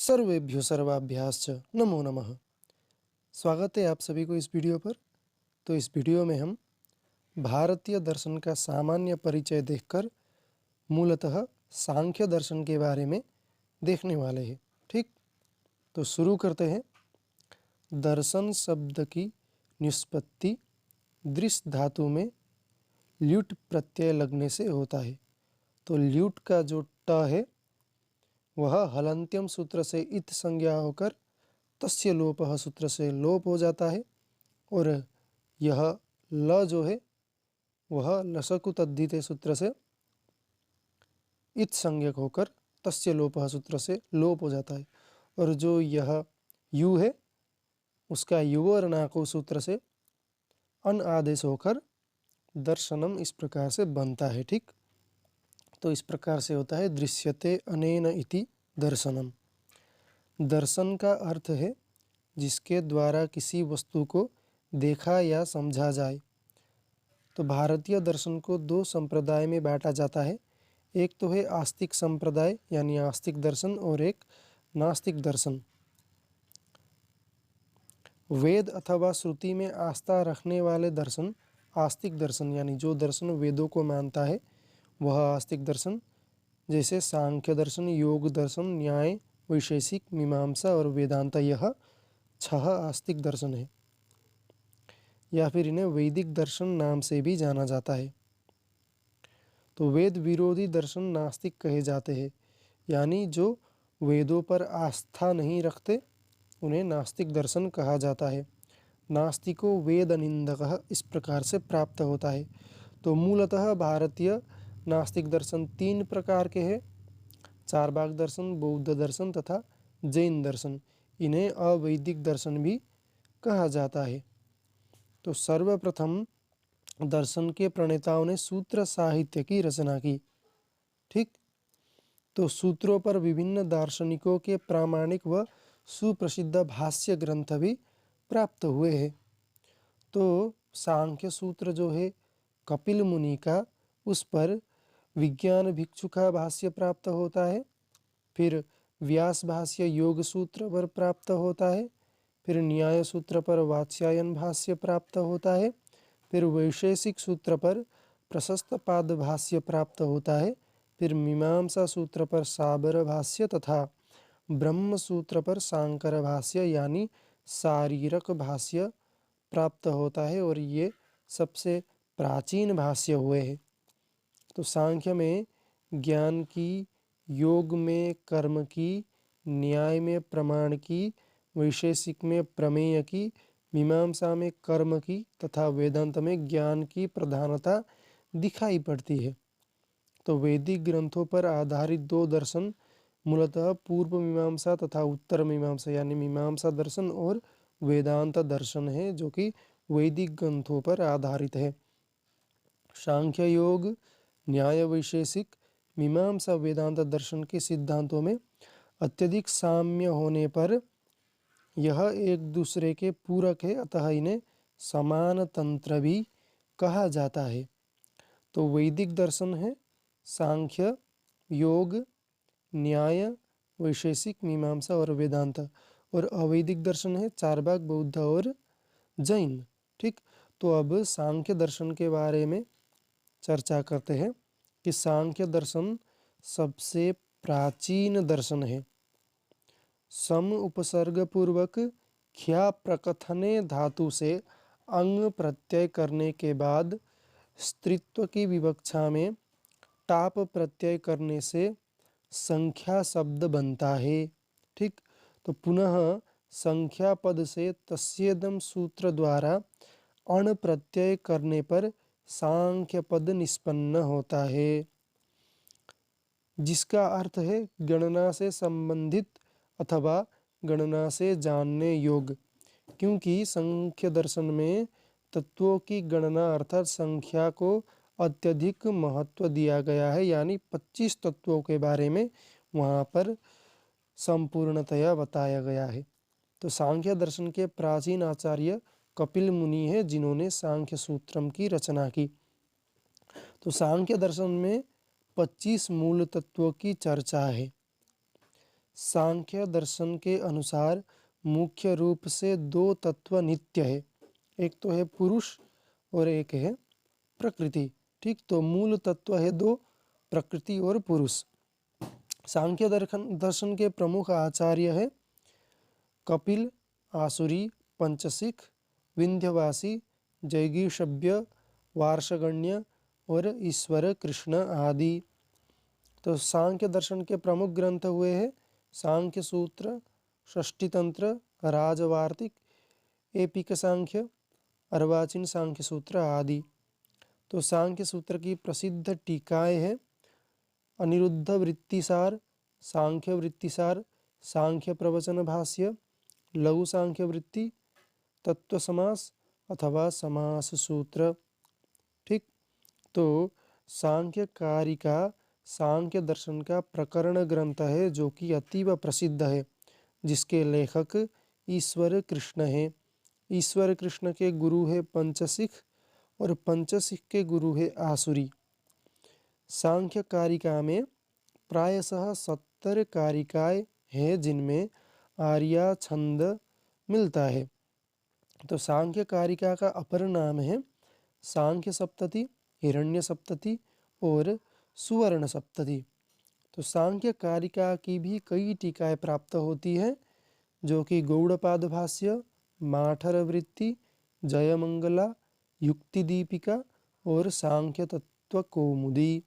सर्वेभ्यो सर्वाभ्याश्च नमो नमः। स्वागत है आप सभी को इस वीडियो पर। तो इस वीडियो में हम भारतीय दर्शन का सामान्य परिचय देखकर मूलतः सांख्य दर्शन के बारे में देखने वाले हैं। ठीक, तो शुरू करते हैं। दर्शन शब्द की निष्पत्ति दृश्य धातु में ल्युट् प्रत्यय लगने से होता है। तो ल्युट् का जो ट है वह हलन्त्यम सूत्र से इत संज्ञा होकर तस्य लोपः सूत्र से लोप हो जाता है, और यह ल जो है वह लसकु तद्धिते सूत्र से इत संज्ञक होकर तस्य लोपः सूत्र से लोप हो जाता है, और जो यह यु है उसका युवर्णाको सूत्र से अन आदेश होकर दर्शनम इस प्रकार से बनता है। ठीक, तो इस प्रकार से होता है दृश्यते अनेन इति दर्शनम। दर्शन का अर्थ है जिसके द्वारा किसी वस्तु को देखा या समझा जाए। तो भारतीय दर्शन को दो संप्रदाय में बांटा जाता है। एक तो है आस्तिक संप्रदाय यानी आस्तिक दर्शन, और एक नास्तिक दर्शन। वेद अथवा श्रुति में आस्था रखने वाले दर्शन आस्तिक दर्शन, यानी जो दर्शन वेदों को मानता है वह आस्तिक दर्शन, जैसे सांख्य दर्शन, योग दर्शन, न्याय, वैशेषिक, मीमांसा और वेदांत, यह 6 आस्तिक दर्शन है, या फिर इन्हें वैदिक दर्शन नाम से भी जाना जाता है। तो वेद विरोधी दर्शन नास्तिक कहे जाते हैं, यानी जो वेदों पर आस्था नहीं रखते उन्हें नास्तिक दर्शन कहा जाता है। नास्तिको वेद निंदकः इस प्रकार से प्राप्त होता है। तो मूलतः भारतीय नास्तिक दर्शन 3 प्रकार के हैं: चारवाक दर्शन, बौद्ध दर्शन तथा जैन दर्शन। इन्हें अवैदिक दर्शन भी कहा जाता है। तो सर्वप्रथम दर्शन के प्रणेताओं ने सूत्र साहित्य की रचना की। ठीक, तो सूत्रों पर विभिन्न दार्शनिकों के प्रामाणिक व सुप्रसिद्ध भाष्य ग्रंथ भी प्राप्त हुए हैं। तो सांख्य सूत्र जो है कपिल मुनि का, उस पर विज्ञान भिक्षु का भाष्य प्राप्त होता है। फिर व्यास भाष्य योग सूत्र पर प्राप्त होता है। फिर न्याय सूत्र पर वात्स्यायन भाष्य प्राप्त होता है। फिर वैशेषिक सूत्र पर प्रशस्त पाद भाष्य प्राप्त होता है। फिर मीमांसा सूत्र पर साबर भाष्य तथा ब्रह्म सूत्र पर शांकर भाष्य यानी शारीरक भाष्य प्राप्त होता है, और ये सबसे प्राचीन भाष्य हुए हैं। तो सांख्य में ज्ञान की, योग में कर्म की, न्याय में प्रमाण की, वैशेषिक में प्रमेय की, मीमांसा में कर्म की तथा वेदांत में ज्ञान की प्रधानता दिखाई पड़ती है। तो वैदिक ग्रंथों पर आधारित 2 दर्शन मूलतः पूर्व मीमांसा तथा उत्तर मीमांसा यानी मीमांसा दर्शन और वेदांत दर्शन है, जो कि वैदिक ग्रंथों पर आधारित है। सांख्य, योग, न्याय, वैशेषिक, मीमांसा, वेदांत दर्शन के सिद्धांतों में अत्यधिक साम्य होने पर यह एक दूसरे के पूरक है, अतः इन्हें समान तंत्र भी कहा जाता है। तो वैदिक दर्शन है सांख्य, योग, न्याय, वैशेषिक, मीमांसा और वेदांत, और अवैदिक दर्शन है चारवाक, बौद्ध और जैन। ठीक, तो अब सांख्य दर्शन के बारे में चर्चा करते हैं कि सांख्य दर्शन सबसे प्राचीन दर्शन है। सम उपसर्ग पूर्वक ख्या प्रकथने धातु से अंग प्रत्यय करने के बाद स्त्रीत्व की विवक्षा में टाप प्रत्यय करने से संख्या शब्द बनता है। ठीक, तो पुनः संख्या पद से तस्येदम सूत्र द्वारा अण प्रत्यय करने पर सांख्य पद निष्पन्न होता है, जिसका अर्थ है गणना से संबंधित अथवा गणना से जानने योग्य। क्योंकि संख्य दर्शन में तत्वों की गणना अर्थात संख्या को अत्यधिक महत्व दिया गया है, यानी 25 तत्वों के बारे में वहाँ पर संपूर्णतया बताया गया है। तो सांख्य दर्शन के प्राचीन आचार्य कपिल मुनि है, जिन्होंने सांख्य सूत्रम की रचना की। तो सांख्य दर्शन में 25 मूल तत्वों की चर्चा है। सांख्य दर्शन के अनुसार मुख्य रूप से दो तत्व नित्य है। एक तो है पुरुष और एक है प्रकृति। ठीक, तो मूल तत्व है दो, प्रकृति और पुरुष। सांख्य दर्शन के प्रमुख आचार्य है कपिल, आसुरी, पंचसिख, विंध्यवासी, जैगीषभ्य, वार्षगण्य और ईश्वर कृष्ण आदि। तो सांख्य दर्शन के प्रमुख ग्रंथ हुए हैं सांख्य सूत्र, षष्ठी तंत्र, राजवार्तिक, एपिक सांख्य, अर्वाचीन सांख्य सूत्र आदि। तो सांख्य सूत्र की प्रसिद्ध टीकाएं हैं अनिरुद्ध वृत्तिसार, सांख्य वृत्तिसार, सांख्य प्रवचन भाष्य, लघु सांख्य वृत्ति, तत्व समास अथवा समास सूत्र। ठीक, तो सांख्य कारिका सांख्य दर्शन का प्रकरण ग्रंथ है जो कि अतीव प्रसिद्ध है, जिसके लेखक ईश्वर कृष्ण हैं। ईश्वर कृष्ण के गुरु है पंचसिख और पंचसिख के गुरु है आसुरी। सांख्य कारिका में प्रायशः 70 कारिकाएं हैं जिनमें आर्या छंद मिलता है। तो सांख्य कारिका का अपर नाम है सांख्य सप्तति, हिरण्य सप्तति और सुवर्ण सप्तति। तो सांख्य कारिका की भी कई टीकाएं प्राप्त होती हैं जो कि गौड़पाद भाष्य, माठर वृत्ति, जयमंगला, युक्ति दीपिका और सांख्य तत्व कौमुदी।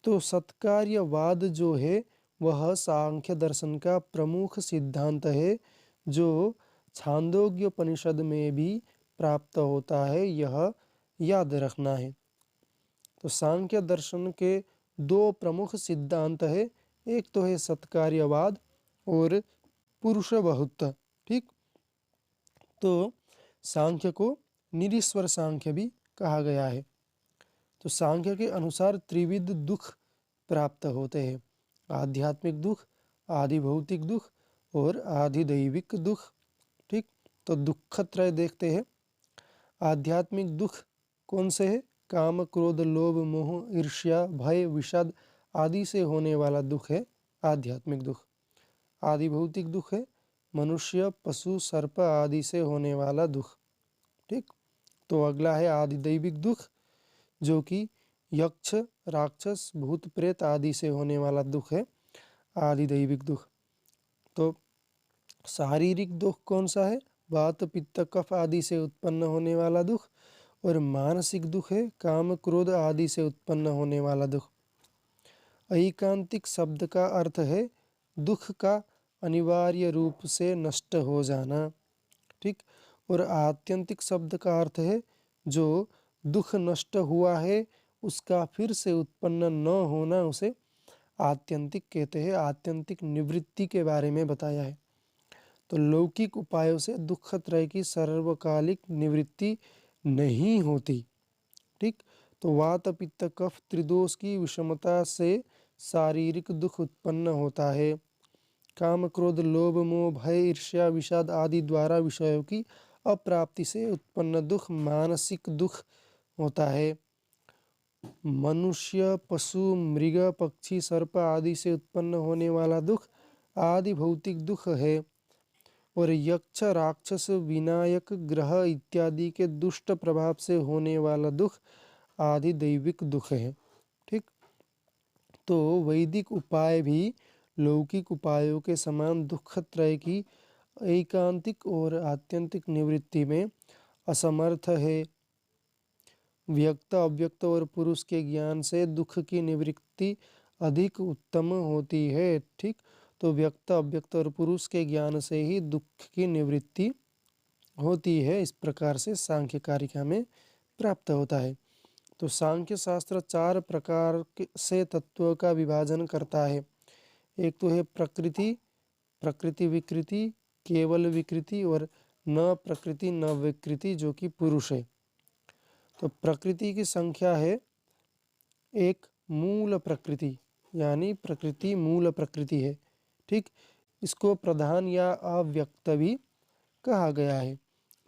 तो सत्कार्यवाद जो है वह सांख्य दर्शन का प्रमुख सिद्धांत है जो छांदोग्योपनिषद में भी प्राप्त होता है, यह याद रखना है। तो सांख्य दर्शन के दो प्रमुख सिद्धांत है, एक तो है सत्कार्यवाद और पुरुष बहुत्व। ठीक, तो सांख्य को निरीश्वर सांख्य भी कहा गया है। तो सांख्य के अनुसार त्रिविध दुख प्राप्त होते हैं, आध्यात्मिक दुख, आदि भौतिक दुख और आदि दैविक दुख। ठीक, तो दुखत्रय देखते हैं। आध्यात्मिक दुख कौन से है? काम, क्रोध, लोभ, मोह, ईर्ष्या, भय, विषाद आदि से होने वाला दुख है आध्यात्मिक दुख। आदि भौतिक दुख है मनुष्य, पशु, सर्प आदि से होने वाला दुख। ठीक, तो अगला है आदि दैविक दुख जो कि यक्ष, राक्षस, भूत प्रेत आदि से होने वाला दुख है आदि दैविक दुख। तो शारीरिक दुख कौन सा है? वात, पित्त, कफ आदि से उत्पन्न होने वाला दुख। और मानसिक दुख है काम, क्रोध आदि से उत्पन्न होने वाला दुख। ऐकांतिक शब्द का अर्थ है दुख का अनिवार्य रूप से नष्ट हो जाना। ठीक, और आत्यंतिक शब्द का अर्थ है जो दुख नष्ट हुआ है उसका फिर से उत्पन्न न होना, उसे आत्यंतिक कहते हैं। आत्यंतिक निवृत्ति के बारे में बताया है। तो लौकिक उपायों से दुख त्रय की सर्वकालिक निवृत्ति नहीं होती। ठीक, तो वात, पित्त, कफ त्रिदोष की विषमता से शारीरिक दुख उत्पन्न होता है। काम, क्रोध, लोभ, मोह, भय, ईर्ष्या, विषाद आदि द्वारा विषयों की अप्राप्ति से उत्पन्न दुख मानसिक दुख होता है। मनुष्य, पशु, मृग, पक्षी, सर्प आदि से उत्पन्न होने वाला दुख आदि भौतिक दुख है। और यक्ष, राक्षस, विनायक, ग्रह इत्यादि के दुष्ट प्रभाव से होने वाला दुख आदि दैविक दुख है। ठीक, तो वैदिक उपाय भी लौकिक उपायों के समान दुख त्रय की ऐकांतिक और आत्यंतिक निवृत्ति में असमर्थ है। व्यक्त, अव्यक्त और पुरुष के ज्ञान से दुख की निवृत्ति अधिक उत्तम होती है। ठीक, तो व्यक्त, अव्यक्त और पुरुष के ज्ञान से ही दुख की निवृत्ति होती है। इस प्रकार से सांख्य कारिका में प्राप्त होता है। तो सांख्य शास्त्र 4 प्रकार से तत्वों का विभाजन करता है। एक तो है प्रकृति, प्रकृति विकृति, केवल विकृति और न प्रकृति न विकृति जो कि पुरुष है। तो प्रकृति की संख्या है एक, मूल प्रकृति यानी प्रकृति मूल प्रकृति है। ठीक, इसको प्रधान या अव्यक्त भी कहा गया है।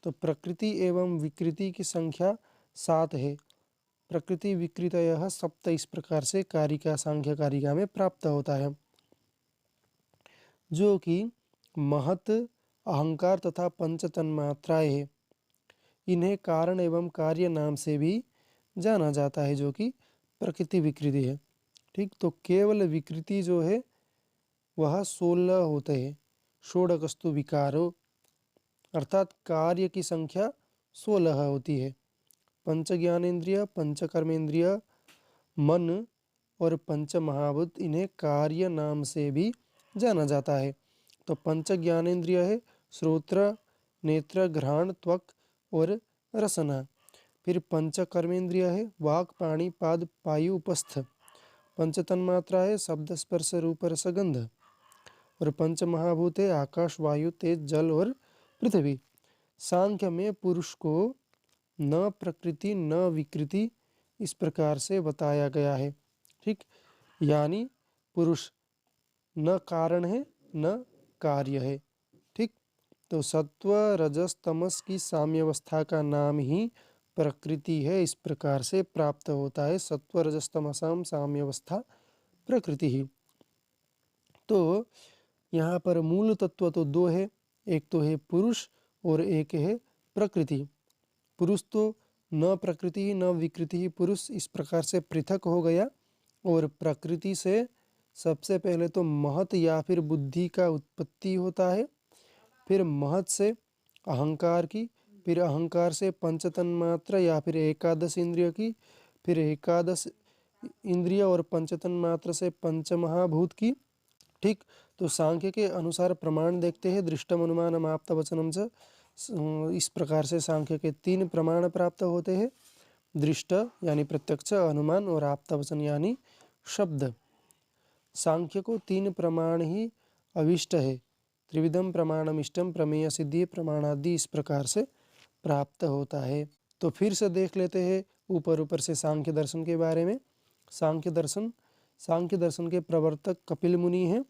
तो प्रकृति एवं विकृति की संख्या 7 है। प्रकृति विकृतयः सप्त इस प्रकार से कारिका सांख्य कारिका में प्राप्त होता है। जो कि महत, अहंकार तथा पंच तन्मात्राएं है। इन्हें कारण एवं कार्य नाम से भी जाना जाता है, जो कि प्रकृति विकृति है। ठीक, तो केवल विकृति जो है वह 16 होते हैं। षोडशस्तु विकारो, अर्थात कार्य की संख्या 16 होती है। पंच ज्ञानेन्द्रिय, पंच कर्मेंद्रिय, मन और पंच महाभूत, इन्हें कार्य नाम से भी जाना जाता है। तो पंच ज्ञानेन्द्रिय है श्रोत्र, नेत्र, घ्राण, त्वक और रसना। फिर पंच कर्मेंद्रिय है वाक, पाणी, पाद, पायु, उपस्थ। पंच तन्मात्रा है शब्द, स्पर्श, रूप, रस, गंध। और पंच महाभूत है आकाश, वायु, तेज, जल और पृथ्वी। सांख्य में पुरुष को न प्रकृति न विकृति इस प्रकार से बताया गया है। ठीक, यानी पुरुष न कारण है न कार्य है। ठीक, तो सत्व रजस तमस की साम्यावस्था का नाम ही प्रकृति है। इस प्रकार से प्राप्त होता है सत्व रजस तमसाम साम्यावस्था प्रकृति ही। तो यहाँ पर मूल तत्व तो दो है, एक तो है पुरुष और एक है प्रकृति। पुरुष तो न प्रकृति न विकृति ही पुरुष इस प्रकार से पृथक हो गया, और प्रकृति से सबसे पहले तो महत या फिर बुद्धि का उत्पत्ति होता है, फिर महत से अहंकार की, फिर अहंकार से पंच तन्मात्रा या फिर एकादश इंद्रिय की, फिर एकादश इंद्रिय और पंच तन्मात्रा से पंच महाभूत की। ठीक, तो सांख्य के अनुसार प्रमाण देखते हैं, दृष्टम अनुमानम आप्त वचनम च। इस प्रकार से सांख्य के 3 प्रमाण प्राप्त होते हैं, दृष्ट यानी प्रत्यक्ष, अनुमान और आप्त वचन यानी शब्द। सांख्य को 3 प्रमाण ही अविष्ट है, त्रिविधम प्रमाणम इष्टम, प्रमेय सिद्धि प्रमाणादि इस प्रकार से प्राप्त होता है। तो फिर से देख लेते हैं ऊपर से सांख्य दर्शन के बारे में। सांख्य दर्शन के प्रवर्तक कपिल मुनि हैं।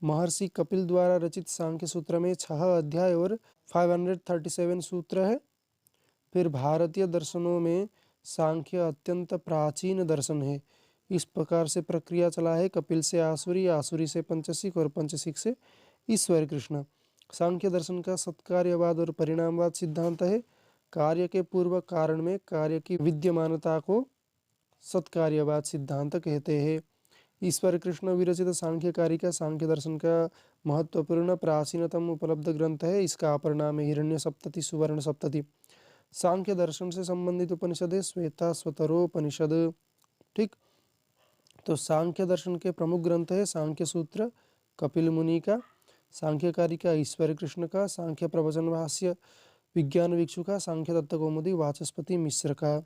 महर्षि कपिल द्वारा रचित सांख्य सूत्र में 6 अध्याय और 537 सूत्र है। फिर भारतीय दर्शनों में सांख्य अत्यंत प्राचीन दर्शन है। इस प्रकार से प्रक्रिया चला है, कपिल से आसुरी, आसुरी से पंचसिक और पंचसिक से ईश्वर कृष्ण। सांख्य दर्शन का सत्कार्यवाद और परिणामवाद सिद्धांत है। कार्य के पूर्व कारण में कार्य की विद्यमानता को सत्कार्यवाद सिद्धांत कहते हैं। ईश्वर कृष्ण विरचित सांख्यकारिका सांख्य दर्शन का महत्वपूर्ण प्राचीनतम उपलब्ध ग्रंथ है। इसका अपर नाम है हिरण्य सप्तति, सुवर्ण सप्तति। सांख्य दर्शन से संबंधित उपनिषद है श्वेता स्वतरोपनिषद। ठीक, तो सांख्य दर्शन के प्रमुख ग्रंथ है सांख्य सूत्र कपिल मुनि का, सांख्यकारिका ईश्वर कृष्ण का, सांख्य प्रवचन भाष्य विज्ञान भिक्षु का, सांख्य तत्व कौमुदी वाचस्पति मिश्र का।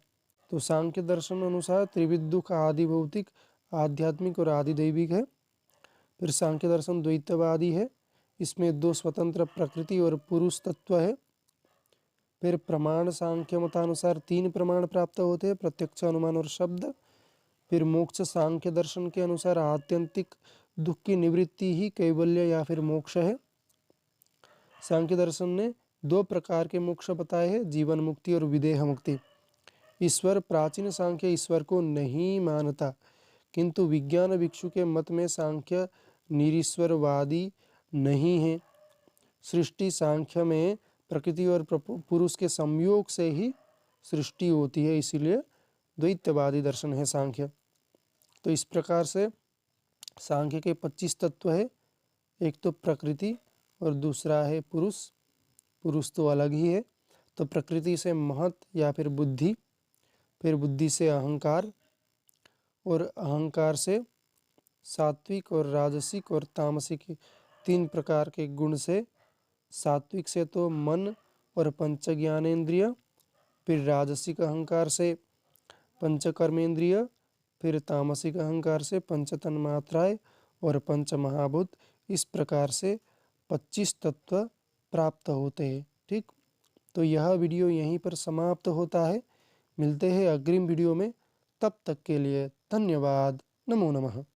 तो सांख्य दर्शन अनुसार त्रिविध दुख आदि भौतिक, आध्यात्मिक और आदि दैविक है। फिर सांख्य दर्शन द्वैतवादी है, इसमें 2 स्वतंत्र प्रकृति और पुरुष तत्व है। फिर प्रमाण सांख्य मतानुसार 3 प्रमाण प्राप्त होते हैं, प्रत्यक्ष, अनुमान और शब्द। फिर मोक्ष सांख्य दर्शन के अनुसार आत्यंतिक दुख की निवृत्ति ही कैवल्य या फिर मोक्ष है। सांख्य दर्शन ने 2 प्रकार के मोक्ष बताए हैं, जीवन मुक्ति और विदेह मुक्ति। ईश्वर प्राचीन सांख्य ईश्वर को नहीं मानता, किंतु विज्ञान भिक्षु के मत में सांख्य निरीश्वरवादी नहीं है। सृष्टि सांख्य में प्रकृति और पुरुष के संयोग से ही सृष्टि होती है, इसीलिए द्वैतवादी दर्शन है सांख्य। तो इस प्रकार से सांख्य के 25 तत्व है, एक तो प्रकृति और दूसरा है पुरुष। पुरुष तो अलग ही है। तो प्रकृति से महत या फिर बुद्धि, फिर बुद्धि से अहंकार, और अहंकार से सात्विक और राजसिक और तामसिक 3 प्रकार के गुण से। सात्विक से तो मन और पंच ज्ञानेन्द्रिय, फिर राजसिक अहंकार से पंच कर्मेंद्रिय, फिर तामसिक अहंकार से पंच तन्मात्राएं और पंच महाभूत। इस प्रकार से 25 तत्व प्राप्त होते हैं। ठीक, तो यह वीडियो यहीं पर समाप्त होता है। मिलते हैं अग्रिम वीडियो में, तब तक के लिए धन्यवाद। नमो नमः।